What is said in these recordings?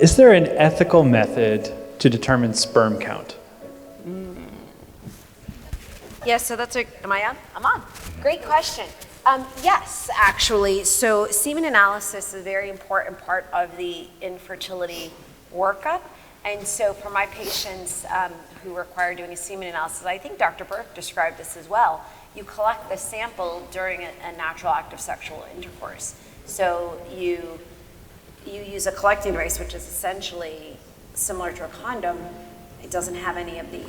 Is there an ethical method to determine sperm count? Yes, so am I on? I'm on. Great question. Yes, actually. So semen analysis is a very important part of the infertility workup. And so for my patients who require doing a semen analysis, I think Dr. Burke described this as well. You collect the sample during a natural act of sexual intercourse. So you use a collecting device, which is essentially similar to a condom. It doesn't have any of the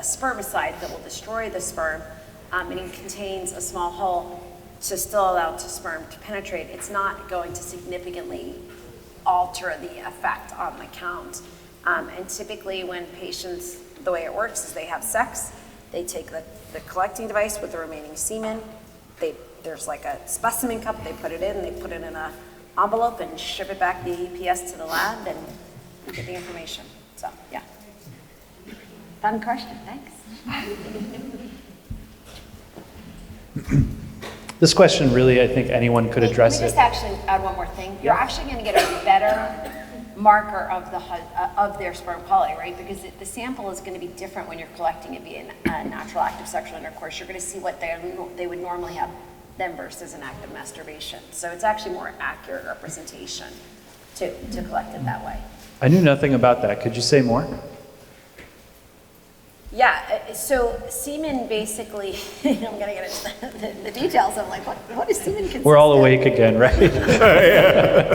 spermicide that will destroy the sperm, and it contains a small hole to still allow the sperm to penetrate. It's not going to significantly alter the effect on the count. And typically when patients, the way it works is they have sex, they take the collecting device with the remaining semen, there's like a specimen cup, they put it in an envelope and ship it back the EPS to the lab and you get the information. So, yeah. Fun question, thanks. This question really, I think anyone could address Let me it. just actually add one more thing. You're actually going to get a better marker of their sperm quality, right? Because the sample is going to be different when you're collecting it via a natural act of sexual intercourse. You're going to see what they would normally have then versus an act of masturbation. So it's actually more accurate representation to collect it that way. I knew nothing about that. Could you say more? Yeah, so semen basically, I'm going to get into the details of like, what is semen consist We're all of? awake again, right?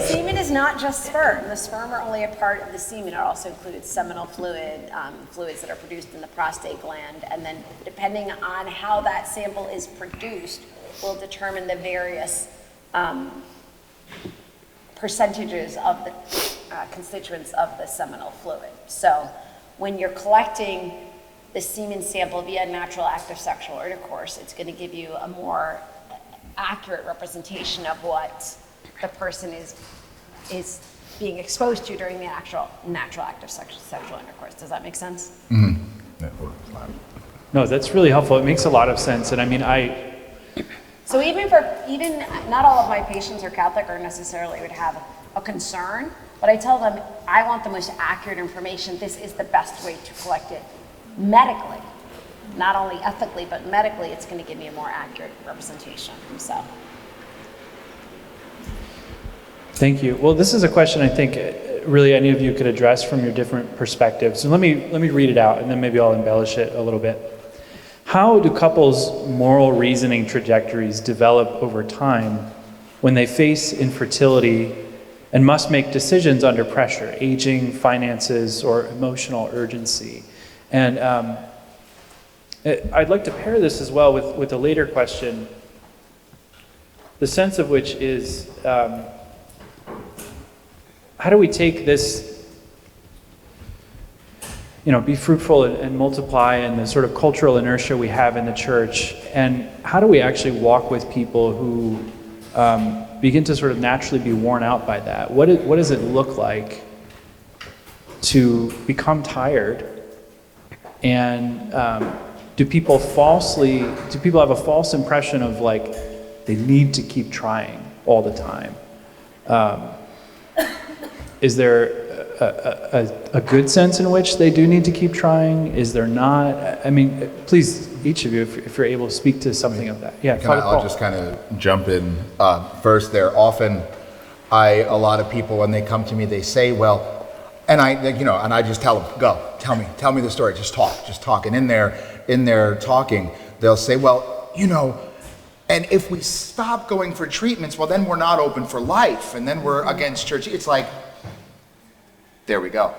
Semen is not just sperm. The sperm are only a part of the semen. It also includes seminal fluid, fluids that are produced in the prostate gland, and then depending on how that sample is produced will determine the various percentages of the constituents of the seminal fluid. So when you're collecting the semen sample via a natural act of sexual intercourse, it's going to give you a more accurate representation of what the person is being exposed to during the actual natural act of sexual intercourse. Does that make sense? Mm-hmm. No, that's really helpful. It makes a lot of sense. And I mean, So even not all of my patients are Catholic or necessarily would have a concern, but I tell them I want the most accurate information. This is the best way to collect it medically, not only ethically, but medically, it's going to give me a more accurate representation. So, thank you. Well, this is a question I think really any of you could address from your different perspectives. So let me read it out, and then maybe I'll embellish it a little bit. How do couples' moral reasoning trajectories develop over time when they face infertility and must make decisions under pressure, aging, finances, or emotional urgency? And I'd like to pair this as well with a later question, the sense of which is, how do we take this, be fruitful and multiply, and the sort of cultural inertia we have in the church, and how do we actually walk with people who begin to sort of naturally be worn out by that? What does it look like to become tired? And do people have a false impression of like they need to keep trying all the time? Is there a good sense in which they do need to keep trying? Is there not? I mean, please, each of you, if you're able to speak to something of that. Yeah, I'll just kind of jump in first there. Often, a lot of people, when they come to me, they say, well, and I just tell them, go, tell me the story, just talk. And in their talking, they'll say, well, and if we stop going for treatments, well, then we're not open for life, and then we're against church. It's like, there we go.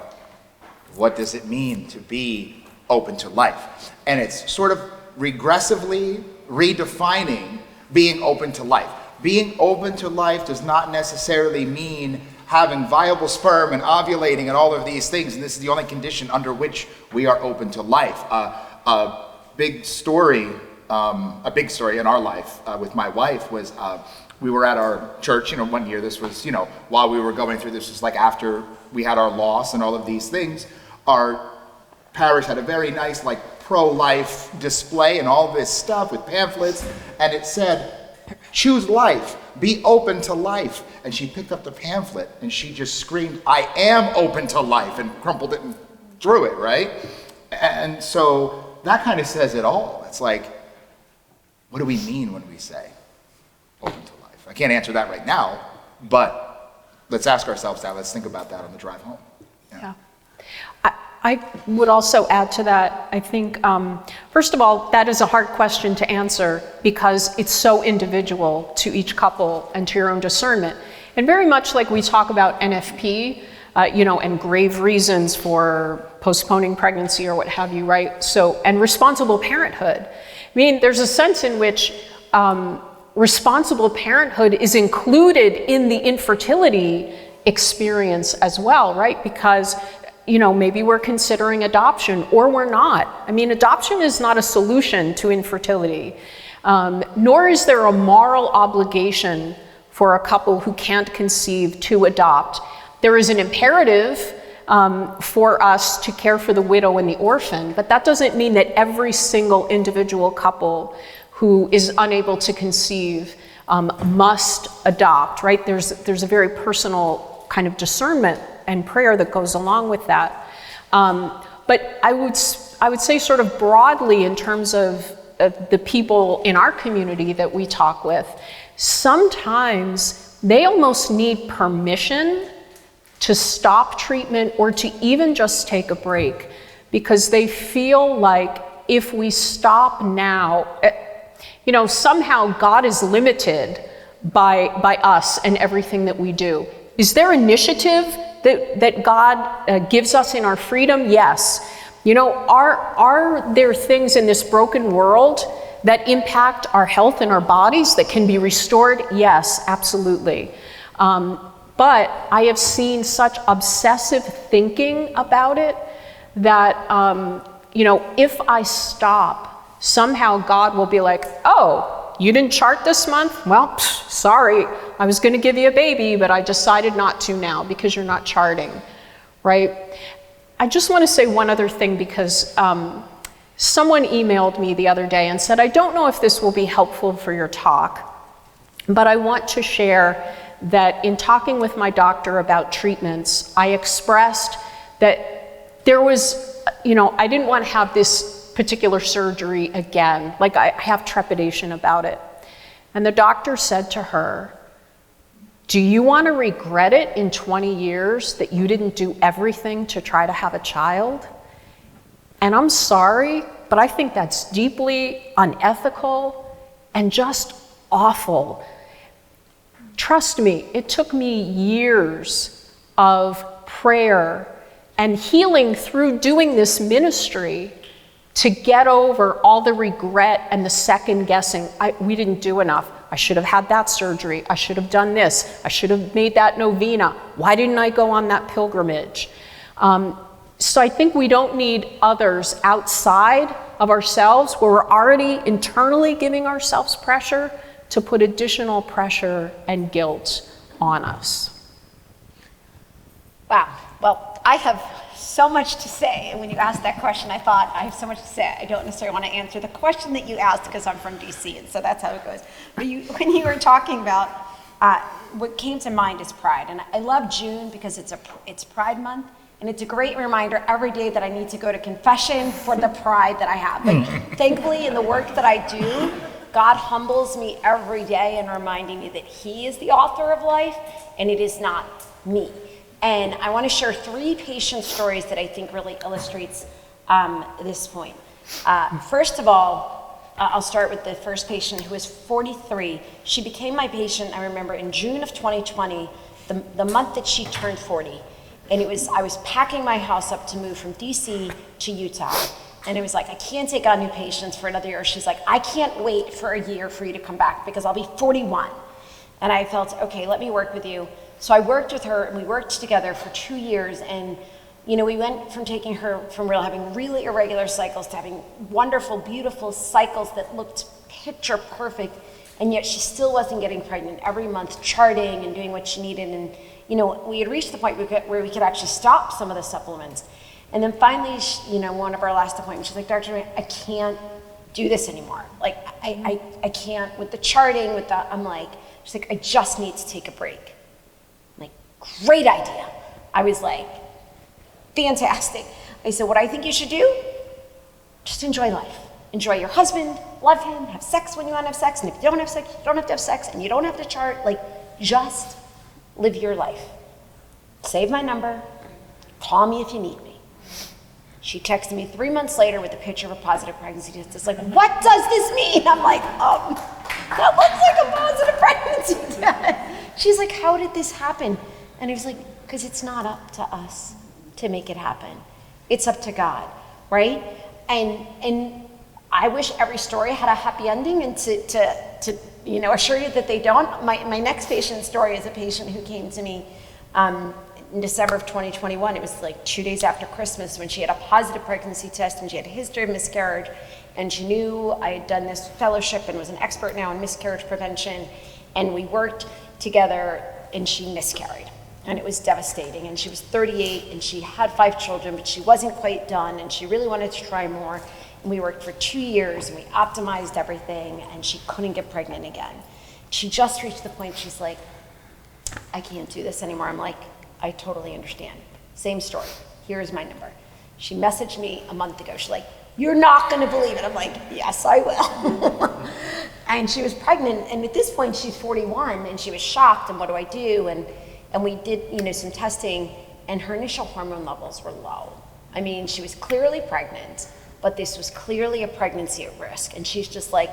What does it mean to be open to life? And it's sort of regressively redefining being open to life. Being open to life does not necessarily mean having viable sperm and ovulating and all of these things, and this is the only condition under which we are open to life. A big story in our life with my wife was we were at our church, one year. This was, while we were going through this, was like after we had our loss and all of these things. Our parish had a very nice, like, pro-life display and all this stuff with pamphlets, and it said, Choose life. Be open to life. And she picked up the pamphlet and she just screamed, I am open to life, and crumpled it and threw it, right? And so that kind of says it all. It's like, what do we mean when we say open to life? I can't answer that right now, but let's ask ourselves that. Let's think about that on the drive home. Yeah. I would also add to that, I think, first of all, that is a hard question to answer because it's so individual to each couple and to your own discernment. And very much like we talk about NFP, and grave reasons for postponing pregnancy or what have you, right? So, and responsible parenthood. I mean, there's a sense in which responsible parenthood is included in the infertility experience as well, right? Because maybe we're considering adoption or we're not. I mean, adoption is not a solution to infertility, nor is there a moral obligation for a couple who can't conceive to adopt. There is an imperative for us to care for the widow and the orphan, but that doesn't mean that every single individual couple who is unable to conceive must adopt, right? There's a very personal kind of discernment and prayer that goes along with that. But I would say sort of broadly in terms of the people in our community that we talk with, sometimes they almost need permission to stop treatment or to even just take a break because they feel like if we stop now, somehow God is limited by us and everything that we do. Is there initiative that God gives us in our freedom? Yes. Are there things in this broken world that impact our health and our bodies that can be restored? Yes, absolutely. But I have seen such obsessive thinking about it that, if I stop, somehow God will be like, oh, you didn't chart this month? Well, sorry, I was going to give you a baby, but I decided not to now because you're not charting, right? I just want to say one other thing because someone emailed me the other day and said, I don't know if this will be helpful for your talk, but I want to share that in talking with my doctor about treatments, I expressed that there was, I didn't want to have this particular surgery again. Like I have trepidation about it. And the doctor said to her, do you want to regret it in 20 years that you didn't do everything to try to have a child? And I'm sorry, but I think that's deeply unethical and just awful. Trust me, it took me years of prayer and healing through doing this ministry to get over all the regret and the second guessing. We didn't do enough. I should have had that surgery. I should have done this. I should have made that novena. Why didn't I go on that pilgrimage? So I think we don't need others outside of ourselves where we're already internally giving ourselves pressure to put additional pressure and guilt on us. Wow. Well, I have so much to say. And when you asked that question, I thought, I have so much to say. I don't necessarily want to answer the question that you asked because I'm from DC, and so that's how it goes. But when you were talking about, what came to mind is pride. And I love June because it's Pride Month. And it's a great reminder every day that I need to go to confession for the pride that I have. But thankfully, in the work that I do, God humbles me every day and reminding me that He is the author of life and it is not me. And I want to share 3 patient stories that I think really illustrates this point. First of all, I'll start with the first patient who is 43. She became my patient, I remember, in June of 2020, the month that she turned 40. And I was packing my house up to move from DC to Utah. And it was like, I can't take on new patients for another year. She's like, I can't wait for a year for you to come back because I'll be 41. And I felt, okay, let me work with you. So I worked with her and we worked together for 2 years. And, we went from taking her from having really irregular cycles to having wonderful, beautiful cycles that looked picture perfect. And yet she still wasn't getting pregnant every month, charting and doing what she needed. And, we had reached the point where we could actually stop some of the supplements. And then finally, one of our last appointments, she's like, Dr. I can't do this anymore. Like, I can't with the charting, with the, I'm like, she's like, I just need to take a break. I'm like, great idea. I was like, fantastic. I said, what I think you should do, just enjoy life. Enjoy your husband, love him, have sex when you want to have sex, and if you don't have sex, you don't have to have sex, and you don't have to chart, like, just live your life. Save my number, call me if you need me. She texted me 3 months later with a picture of a positive pregnancy test. It's like, what does this mean? I'm like, that looks like a positive pregnancy test. She's like, how did this happen? And I was like, because it's not up to us to make it happen. It's up to God, right? And I wish every story had a happy ending, and to assure you that they don't. My next patient story is a patient who came to me in December of 2021. It was like 2 days after Christmas when she had a positive pregnancy test and she had a history of miscarriage, and she knew I had done this fellowship and was an expert now in miscarriage prevention, and we worked together, and she miscarried. And it was devastating, and she was 38 and she had 5 children, but she wasn't quite done and she really wanted to try more. And we worked for 2 years and we optimized everything, and she couldn't get pregnant again. She just reached the point, she's like, I can't do this anymore. I'm like, I totally understand. Same story. Here's my number. She messaged me a month ago. She's like, you're not gonna believe it. I'm like, yes, I will. And she was pregnant, and at this point she's 41, and she was shocked, and what do I do? And we did, some testing, and her initial hormone levels were low. I mean, she was clearly pregnant, but this was clearly a pregnancy at risk. And she's just like,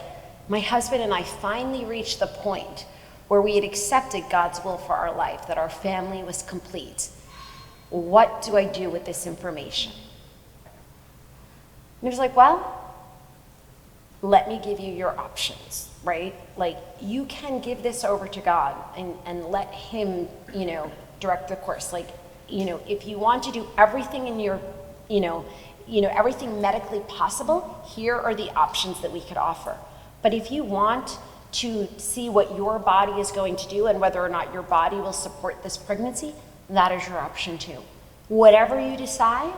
my husband and I finally reached the point where we had accepted God's will for our life, that our family was complete. What do I do with this information? And he was like, well, let me give you your options, right? Like, you can give this over to God and let him, direct the course. Like, if you want to do everything in your, everything medically possible, here are the options that we could offer. But if you want to see what your body is going to do and whether or not your body will support this pregnancy, that is your option too. Whatever you decide,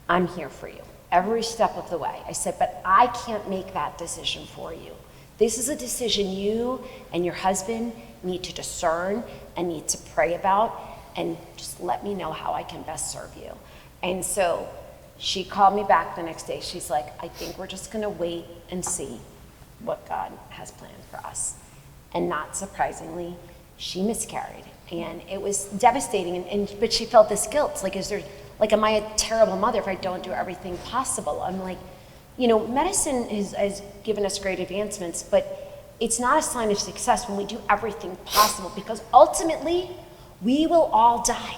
I'm here for you every step of the way. I said, but I can't make that decision for you. This is a decision you and your husband need to discern and need to pray about, and just let me know how I can best serve you. And so she called me back the next day. She's like, I think we're just gonna wait and see what God has planned for us. And not surprisingly, she miscarried. And it was devastating, but she felt this guilt. Am I a terrible mother if I don't do everything possible? I'm like, medicine has given us great advancements, but it's not a sign of success when we do everything possible, because ultimately, we will all die.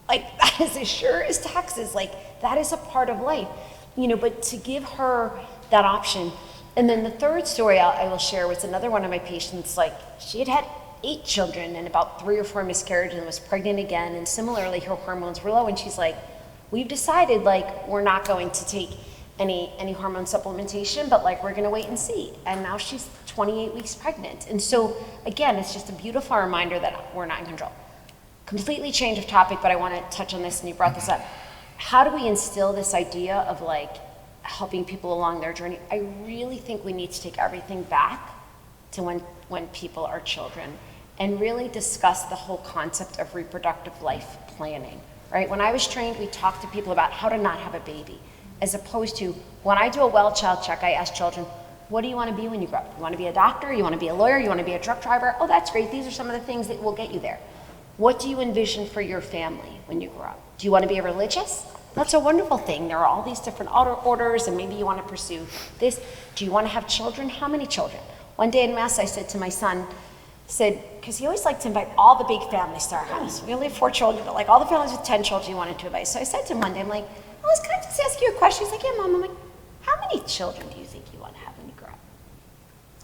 Like, that is as sure as taxes. Like, that is a part of life. But to give her that option. And then the third story I will share was another one of my patients. Like, she had 8 children and about 3 or 4 miscarriages and was pregnant again. And similarly, her hormones were low. And she's like, we've decided, like, we're not going to take any hormone supplementation, but like, we're going to wait and see. And now she's 28 weeks pregnant. And so, again, it's just a beautiful reminder that we're not in control. Completely change of topic, but I want to touch on this, and you brought this up. How do we instill this idea of like helping people along their journey? I really think we need to take everything back to when people are children and really discuss the whole concept of reproductive life planning, right? When I was trained, we talked to people about how to not have a baby, as opposed to when I do a well child check, I ask children, what do you want to be when you grow up? You want to be a doctor? You want to be a lawyer? You want to be a truck driver? Oh, that's great. These are some of the things that will get you there. What do you envision for your family when you grow up? Do you want to be a religious? That's a wonderful thing. There are all these different orders, and maybe you want to pursue this. Do you want to have children? How many children? One day in Mass, I said to my son, because he always liked to invite all the big families to our house. We only have 4 children, but like all the families with 10 children he wanted to invite. So I said to him one day, I'm like, Alice, can I just ask you a question? He's like, yeah, Mom. I'm like, how many children do you think you want to have when you grow up?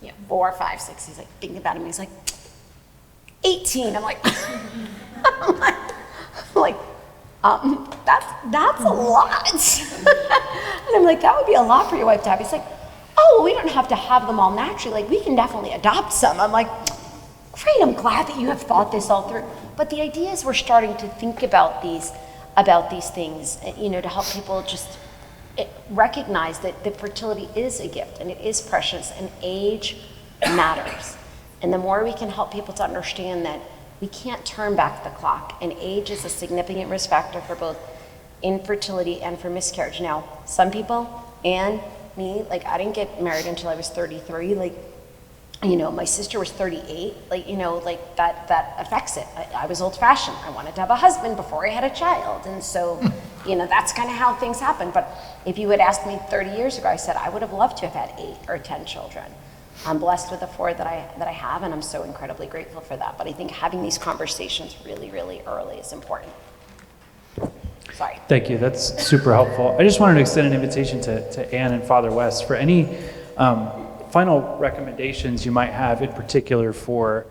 Yeah, 4, 5, 6. He's like thinking about him. He's like, 18. I'm like, that's a lot. And I'm like, that would be a lot for your wife to have. He's like, oh, well, we don't have to have them all naturally. Like, we can definitely adopt some. I'm like, great, I'm glad that you have thought this all through. But the idea is we're starting to think about these things, to help people just recognize that fertility is a gift and it is precious and age matters. And the more we can help people to understand that we can't turn back the clock, and age is a significant risk factor for both infertility and for miscarriage. Now, some people, and me, like I didn't get married until I was 33, like, you know, my sister was 38, like, you know, like that affects it. I was old fashioned. I wanted to have a husband before I had a child. And so, you know, that's kind of how things happen. But if you had asked me 30 years ago, I said I would have loved to have had 8 or 10 children. I'm blessed with the 4 that I have, and I'm so incredibly grateful for that. But I think having these conversations really, really early is important. Sorry. Thank you. That's super helpful. I just wanted to extend an invitation to Ann and Father West for any final recommendations you might have in particular for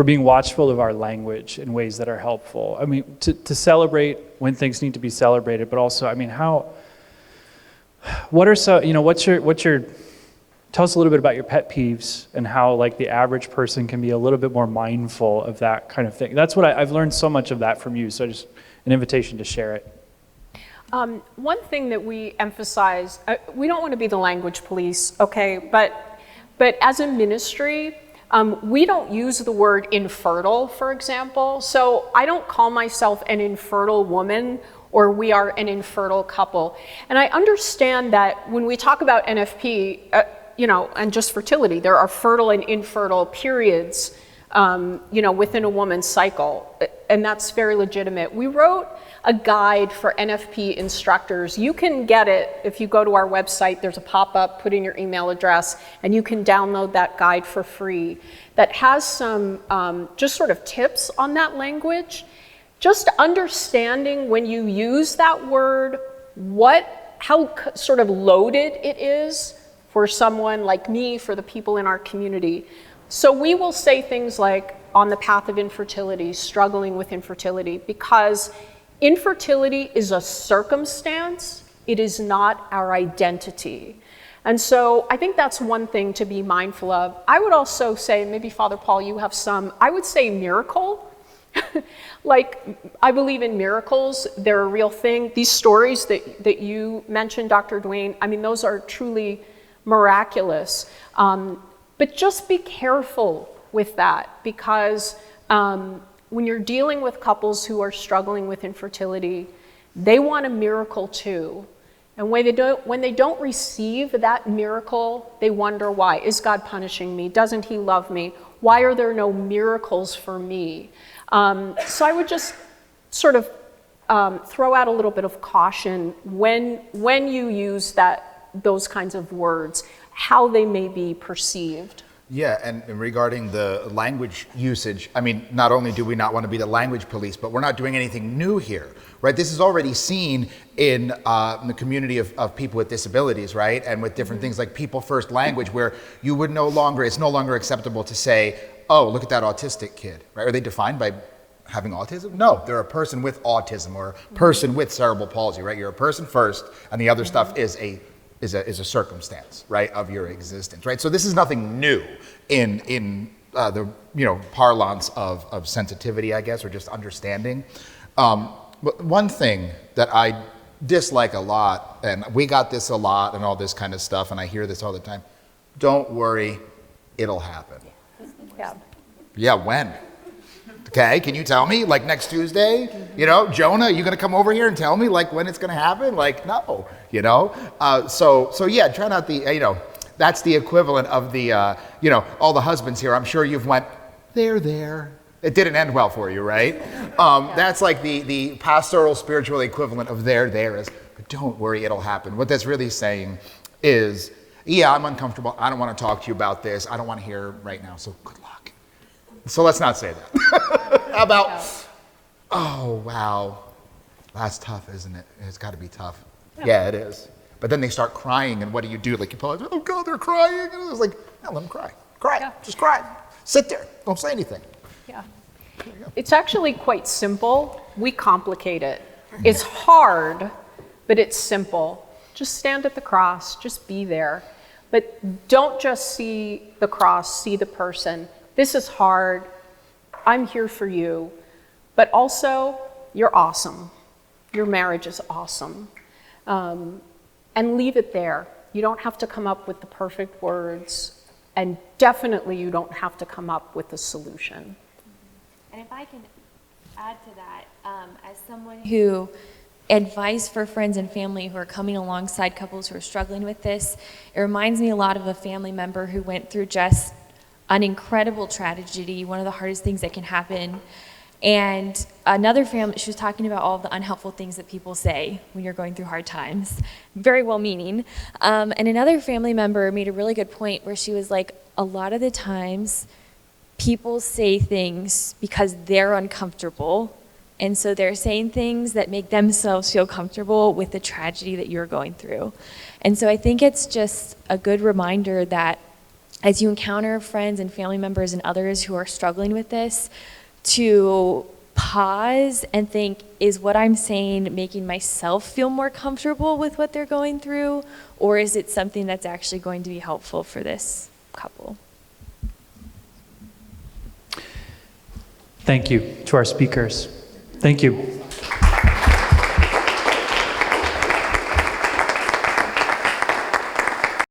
being watchful of our language in ways that are helpful. I mean, to celebrate when things need to be celebrated, but also, I mean, what are so, you know, what's your, tell us a little bit about your pet peeves and how like the average person can be a little bit more mindful of that kind of thing. That's what I've learned so much of that from you. So just an invitation to share it. One thing that we emphasize, we don't want to be the language police, okay, but as a ministry, we don't use the word infertile, for example. So I don't call myself an infertile woman or we are an infertile couple. And I understand that when we talk about NFP, you know, and just fertility, there are fertile and infertile periods, you know, within a woman's cycle, and that's very legitimate. We wrote a guide for NFP instructors. You can get it if you go to our website. There's a pop-up, put in your email address, and you can download that guide for free that has some just sort of tips on that language. Just understanding when you use that word, how sort of loaded it is for someone like me, for the people in our community. So we will say things like, on the path of infertility, struggling with infertility, because infertility is a circumstance, it is not our identity. And so I think that's one thing to be mindful of. I would also say, maybe Father Paul, you have some, I would say miracle. Like, I believe in miracles, they're a real thing. These stories that you mentioned, Dr. Duane, I mean, those are truly miraculous. But just be careful with that, because when you're dealing with couples who are struggling with infertility, they want a miracle too. And when they don't receive that miracle, they wonder why. Is God punishing me? Doesn't he love me? Why are there no miracles for me? So I would just sort of throw out a little bit of caution when you use those kinds of words, how they may be perceived. Yeah, and regarding the language usage, I mean, not only do we not want to be the language police, but we're not doing anything new here, right? This is already seen in the community of people with disabilities, right? And with different things like people first language, where it's no longer acceptable to say, oh, look at that autistic kid, right? Are they defined by having autism? No, they're a person with autism or a person with cerebral palsy, right? You're a person first, and the other stuff is a circumstance, right, of your existence, right? So this is nothing new in the parlance of sensitivity, I guess, or just understanding. But one thing that I dislike a lot, and we got this a lot and all this kind of stuff, and I hear this all the time, don't worry, it'll happen. Yeah. Yeah, when? Okay, can you tell me? Like next Tuesday? You know, Jonah, you gonna come over here and tell me like when it's gonna happen? Like, no, you know? So yeah, try not that's the equivalent of the, all the husbands here, I'm sure you've went, there. It didn't end well for you, right? That's like the pastoral spiritual equivalent of there is, but don't worry, it'll happen. What that's really saying is, yeah, I'm uncomfortable, I don't wanna talk to you about this, I don't wanna hear right now, so good luck. So let's not say that. How about, oh, wow, that's tough, isn't it? It's got to be tough. Yeah, it is. But then they start crying, and what do? Like, you apologize, oh, God, they're crying. And it's like, no, let them cry. Just cry. Sit there. Don't say anything. Yeah. It's actually quite simple. We complicate it. It's hard, but it's simple. Just stand at the cross. Just be there. But don't just see the cross, see the person. This is hard, I'm here for you, but also, you're awesome. Your marriage is awesome. and leave it there. You don't have to come up with the perfect words, and definitely you don't have to come up with a solution. And if I can add to that, as someone who advice for friends and family who are coming alongside couples who are struggling with this, it reminds me a lot of a family member who went through just an incredible tragedy, one of the hardest things that can happen. And another family, she was talking about all of the unhelpful things that people say when you're going through hard times, very well-meaning. And another family member made a really good point where she was like, a lot of the times people say things because they're uncomfortable, and so they're saying things that make themselves feel comfortable with the tragedy that you're going through. And so I think it's just a good reminder that as you encounter friends and family members and others who are struggling with this, to pause and think, is what I'm saying making myself feel more comfortable with what they're going through, or is it something that's actually going to be helpful for this couple? Thank you to our speakers. Thank you.